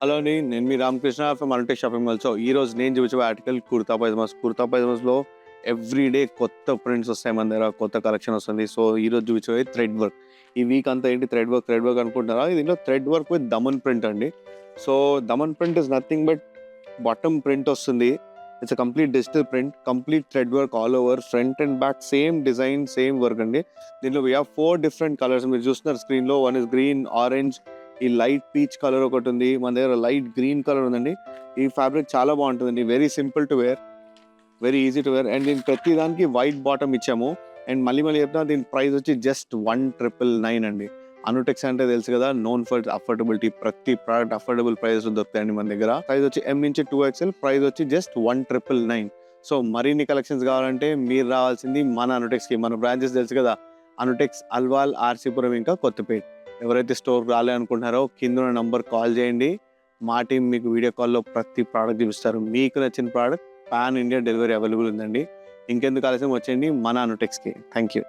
Hello అండి. నేను మీ Ramakrishna from Anutech shopping mall. So ఈరోజు నేను చూపించే ఆర్టికల్ కుర్తా పైజామాస్. కుర్తా పైజామాస్‌లో ఎవ్రీడే కొత్త ప్రింట్స్ వస్తాయి మన దగ్గర. కొత్త కలెక్షన్ వస్తుంది. సో ఈరోజు చూపించేది థ్రెడ్ వర్క్. ఈ వీక్ అంతా ఏంటి థ్రెడ్ వర్క్ అనుకుంటున్నారా? దీంట్లో థ్రెడ్ వర్క్ విత్ దమన్ ప్రింట్ అండి. సో దమన్ print is nothing but bottom print వస్తుంది. It's a complete digital print, complete thread work all over, front and back same design, same work అండి. దీంట్లో వి హావ్ 4 డిఫరెంట్ కలర్స్ మీరు చూస్తున్నారు స్క్రీన్‌లో. One is green, orange, ఈ light peach colour ఒకటి ఉంది. మన దగ్గర లైట్ గ్రీన్ కలర్ ఉందండి. ఈ ఫ్యాబ్రిక్ చాలా బాగుంటుందండి. Very simple to wear, very easy to wear. And దీని ప్రతి దానికి వైట్ బాటమ్ ఇచ్చాము. అండ్ మళ్ళీ చెప్తున్నా, దీని ప్రైస్ వచ్చి జస్ట్ 1999 అండి. అనుటెక్స్ అంటే తెలుసు కదా, నోన్ ఫర్ అఫోర్డబిలిటీ. ప్రతి ప్రోడక్ట్ అఫోర్డబుల్ ప్రైస్ దొరుకుతాయండి మన దగ్గర. ప్రైస్ వచ్చి M నుంచి 2XL, ప్రైస్ వచ్చి జస్ట్ 1999. సో మరిన్ని కలెక్షన్స్ కావాలంటే మీరు రావాల్సింది మన అనుటెక్స్కి. మన బ్రాంచెస్ తెలుసు కదా, అనుటెక్స్ అల్వాల్, ఆర్సీపురం, ఇంకా కొత్తపేట. ఎవరైతే స్టోర్ రాలే అనుకుంటున్నారో కింద ఉన్న నంబర్ కాల్ చేయండి. మా టీం మీకు వీడియో కాల్లో ప్రతి ప్రోడక్ట్ చూపిస్తారు. మీకు నచ్చిన product pan India delivery available ఉందండి. ఇంకెందుకు ఆలస్యం, వచ్చేయండి మన అనుటెక్స్కి. Thank you.